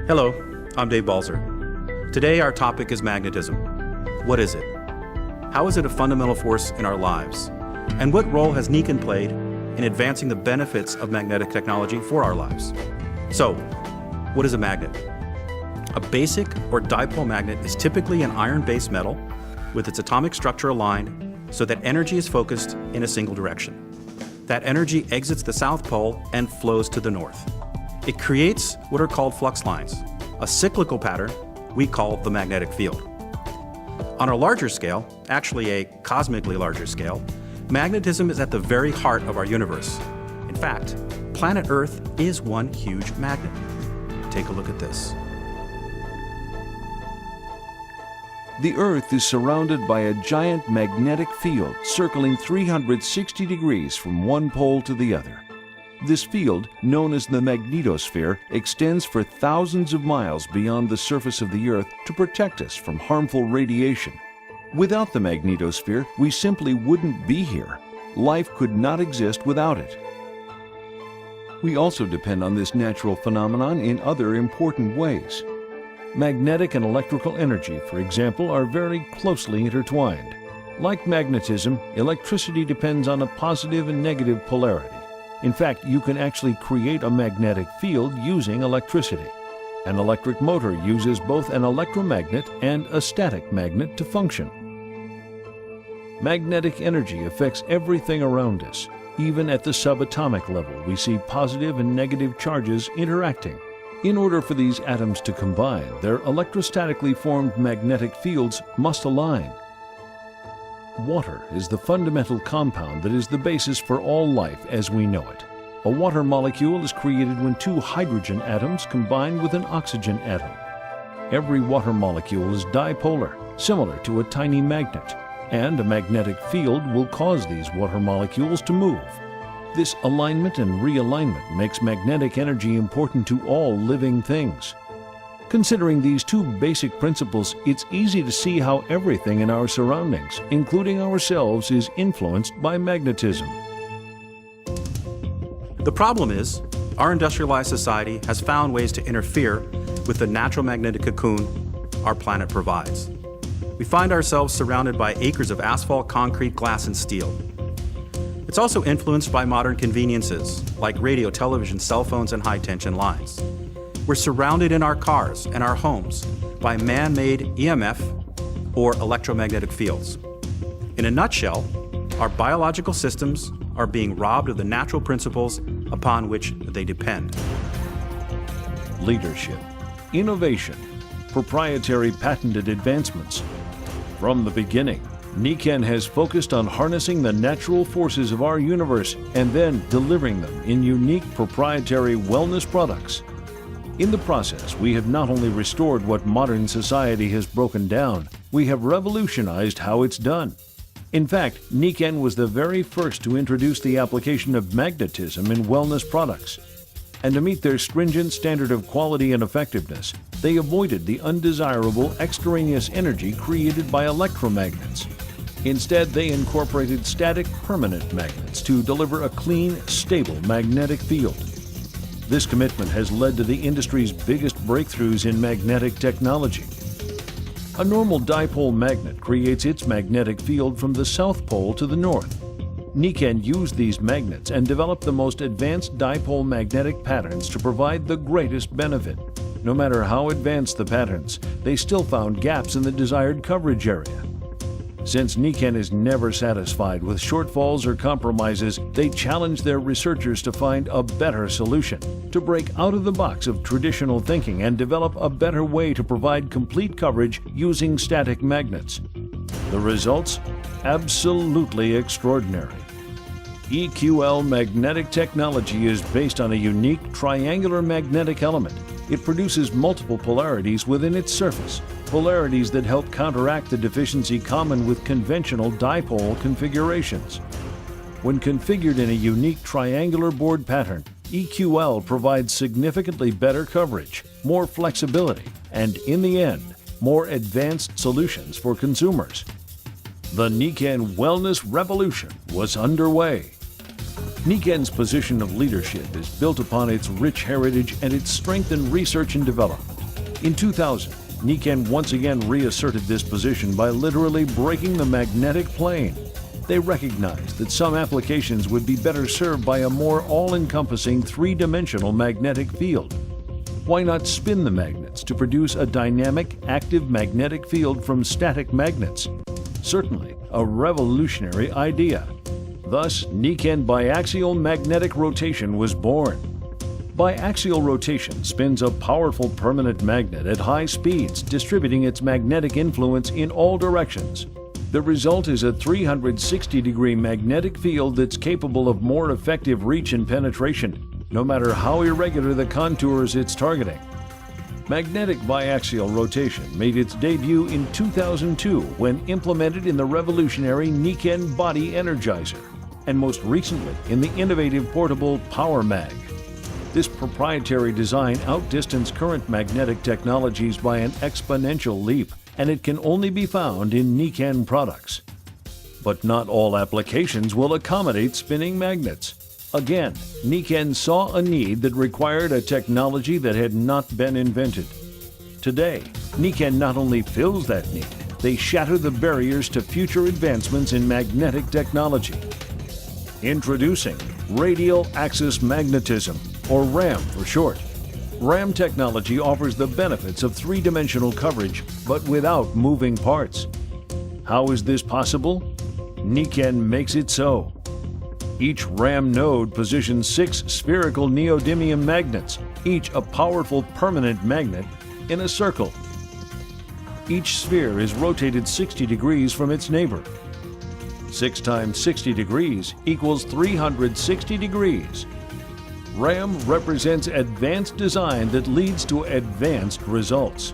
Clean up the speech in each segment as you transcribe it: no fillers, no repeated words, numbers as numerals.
Hello, I'm Dave Balzer. Today our topic is magnetism. What is it? How is it a fundamental force in our lives? And what role has Nikken played in advancing the benefits of magnetic technology for our lives? So, what is a magnet? A basic or dipole magnet is typically an iron-based metal with its atomic structure aligned so that energy is focused in a single direction. That energy exits the South Pole and flows to the North. It creates what are called flux lines, a cyclical pattern we call the magnetic field. On a larger scale, actually a cosmically larger scale, magnetism is at the very heart of our universe. In fact, planet Earth is one huge magnet. Take a look at this. The Earth is surrounded by a giant magnetic field circling 360 degrees from one pole to the other. This field, known as the magnetosphere, extends for thousands of miles beyond the surface of the Earth to protect us from harmful radiation. Without the magnetosphere, we simply wouldn't be here. Life could not exist without it. We also depend on this natural phenomenon in other important ways. Magnetic and electrical energy, for example, are very closely intertwined. Like magnetism, electricity depends on a positive and negative polarity. In fact, you can actually create a magnetic field using electricity. An electric motor uses both an electromagnet and a static magnet to function. Magnetic energy affects everything around us. Even at the subatomic level, we see positive and negative charges interacting. In order for these atoms to combine, their electrostatically formed magnetic fields must align. Water is the fundamental compound that is the basis for all life as we know it. A water molecule is created when two hydrogen atoms combine with an oxygen atom. Every water molecule is dipolar, similar to a tiny magnet, and a magnetic field will cause these water molecules to move. This alignment and realignment makes magnetic energy important to all living things. Considering these two basic principles, it's easy to see how everything in our surroundings, including ourselves, is influenced by magnetism. The problem is, our industrialized society has found ways to interfere with the natural magnetic cocoon our planet provides. We find ourselves surrounded by acres of asphalt, concrete, glass, and steel. It's also influenced by modern conveniences like radio, television, cell phones, and high-tension lines. We're surrounded in our cars and our homes by man-made EMF or electromagnetic fields. In a nutshell, our biological systems are being robbed of the natural principles upon which they depend. Leadership, innovation, proprietary patented advancements. From the beginning, Nikken has focused on harnessing the natural forces of our universe and then delivering them in unique proprietary wellness products. In the process, we have not only restored what modern society has broken down, we have revolutionized how it's done. In fact, Nikken was the very first to introduce the application of magnetism in wellness products. And to meet their stringent standard of quality and effectiveness, they avoided the undesirable extraneous energy created by electromagnets. Instead, they incorporated static permanent magnets to deliver a clean, stable magnetic field. This commitment has led to the industry's biggest breakthroughs in magnetic technology. A normal dipole magnet creates its magnetic field from the South Pole to the North. Nikken used these magnets and developed the most advanced dipole magnetic patterns to provide the greatest benefit. No matter how advanced the patterns, they still found gaps in the desired coverage area. Since Nikken is never satisfied with shortfalls or compromises, they challenge their researchers to find a better solution, to break out of the box of traditional thinking and develop a better way to provide complete coverage using static magnets. The results? Absolutely extraordinary. EQL magnetic technology is based on a unique triangular magnetic element. It produces multiple polarities within its surface, polarities that help counteract the deficiency common with conventional dipole configurations. When configured in a unique triangular board pattern, EQL provides significantly better coverage, more flexibility, and in the end, more advanced solutions for consumers. The Nikken wellness revolution was underway. Nikken's position of leadership is built upon its rich heritage and its strength in research and development. In 2000, Nikken once again reasserted this position by literally breaking the magnetic plane. They recognized that some applications would be better served by a more all-encompassing three-dimensional magnetic field. Why not spin the magnets to produce a dynamic, active magnetic field from static magnets? Certainly a revolutionary idea. Thus, Nikken biaxial magnetic rotation was born. Biaxial rotation spins a powerful permanent magnet at high speeds, distributing its magnetic influence in all directions. The result is a 360-degree magnetic field that's capable of more effective reach and penetration, no matter how irregular the contours it's targeting. Magnetic biaxial rotation made its debut in 2002 when implemented in the revolutionary Nikken body energizer, and most recently in the innovative portable Power Mag. This proprietary design outdistanced current magnetic technologies by an exponential leap, and it can only be found in Nikken products. But not all applications will accommodate spinning magnets. Again, Nikken saw a need that required a technology that had not been invented. Today, Nikken not only fills that need, they shatter the barriers to future advancements in magnetic technology. Introducing Radial Axis Magnetism, or RAM for short. RAM technology offers the benefits of three-dimensional coverage, but without moving parts. How is this possible? Nikken makes it so. Each RAM node positions 6 spherical neodymium magnets, each a powerful permanent magnet, in a circle. Each sphere is rotated 60 degrees from its neighbor. 6 times 60 degrees equals 360 degrees. RAM represents advanced design that leads to advanced results.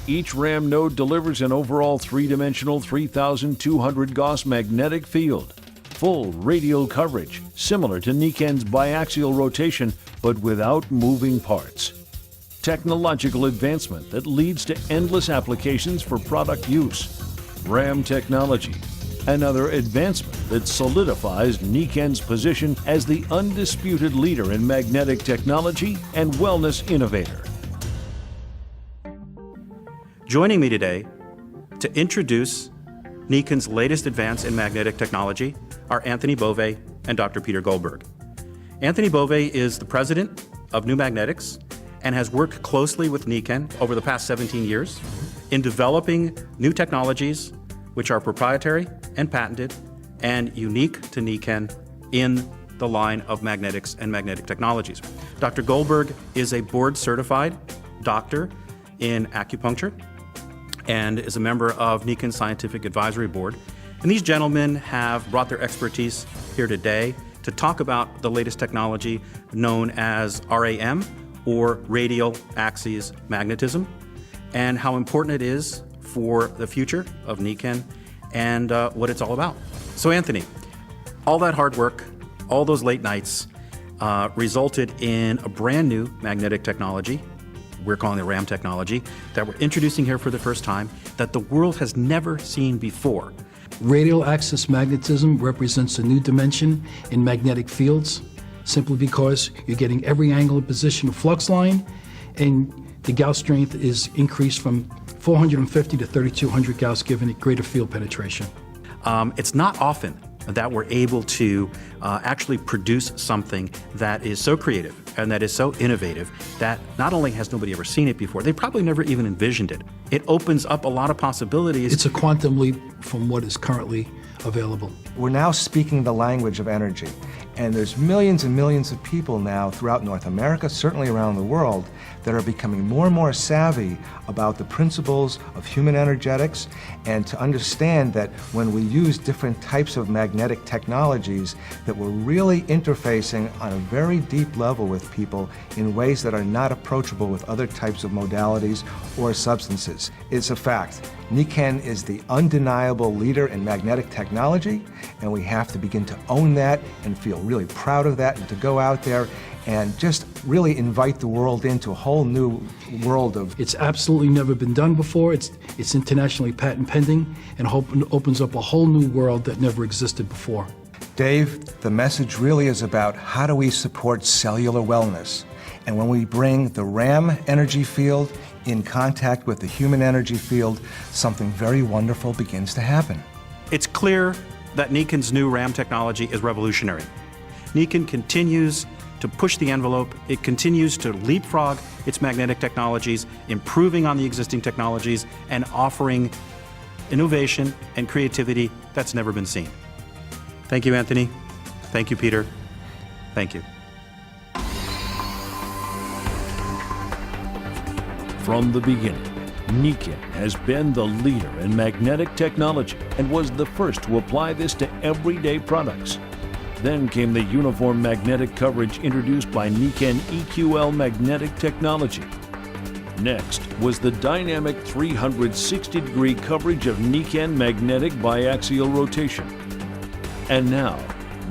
Each RAM node delivers an overall three-dimensional 3,200 Gauss magnetic field, full radial coverage, similar to Nikken's biaxial rotation, but without moving parts. Technological advancement that leads to endless applications for product use. RAM technology, another advancement that solidifies Nikken's position as the undisputed leader in magnetic technology and wellness innovator. Joining me today to introduce Nikken's latest advance in magnetic technology are Anthony Bove and Dr. Peter Goldberg. Anthony Bove is the president of New Magnetics and has worked closely with Nikken over the past 17 years in developing new technologies which are proprietary and patented and unique to Nikken in the line of magnetics and magnetic technologies. Dr. Goldberg is a board-certified doctor in acupuncture and is a member of Nikken's Scientific Advisory Board. And these gentlemen have brought their expertise here today to talk about the latest technology known as RAM, or radial axis magnetism, and how important it is for the future of Nikken and what it's all about. So Anthony, all that hard work, all those late nights resulted in a brand new magnetic technology, we're calling it RAM technology, that we're introducing here for the first time, that the world has never seen before. Radial axis magnetism represents a new dimension in magnetic fields, simply because you're getting every angle and position of flux line, and the Gauss strength is increased from 450 to 3200 Gauss, giving it greater field penetration. It's not often that we're able to actually produce something that is so creative and that is so innovative that not only has nobody ever seen it before, they probably never even envisioned it. It opens up a lot of possibilities. It's a quantum leap from what is currently available. We're now speaking the language of energy, and there's millions and millions of people now throughout North America, certainly around the world, that are becoming more and more savvy about the principles of human energetics, and to understand that when we use different types of magnetic technologies, that we're really interfacing on a very deep level with people in ways that are not approachable with other types of modalities or substances. It's a fact. Nikken is the undeniable leader in magnetic technology, and we have to begin to own that and feel really proud of that, and to go out there and just really invite the world into a whole new world of... It's absolutely never been done before. It's internationally patent pending, and opens up a whole new world that never existed before. Dave, the message really is about how do we support cellular wellness. And when we bring the RAM energy field in contact with the human energy field, something very wonderful begins to happen. It's clear that Nikken's new RAM technology is revolutionary. Nikken continues to push the envelope. It continues to leapfrog its magnetic technologies, improving on the existing technologies, and offering innovation and creativity that's never been seen. Thank you, Anthony. Thank you, Peter. Thank you. From the beginning, Nikken has been the leader in magnetic technology and was the first to apply this to everyday products. Then came the uniform magnetic coverage introduced by Nikken EQL magnetic technology. Next was the dynamic 360-degree coverage of Nikken magnetic biaxial rotation. And now,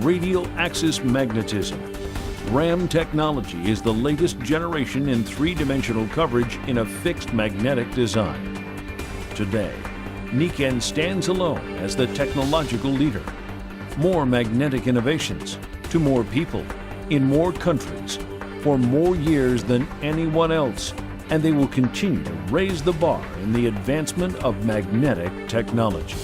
radial axis magnetism. RAM technology is the latest generation in three-dimensional coverage in a fixed magnetic design. Today, Nikken stands alone as the technological leader. More magnetic innovations to more people in more countries for more years than anyone else, and they will continue to raise the bar in the advancement of magnetic technology.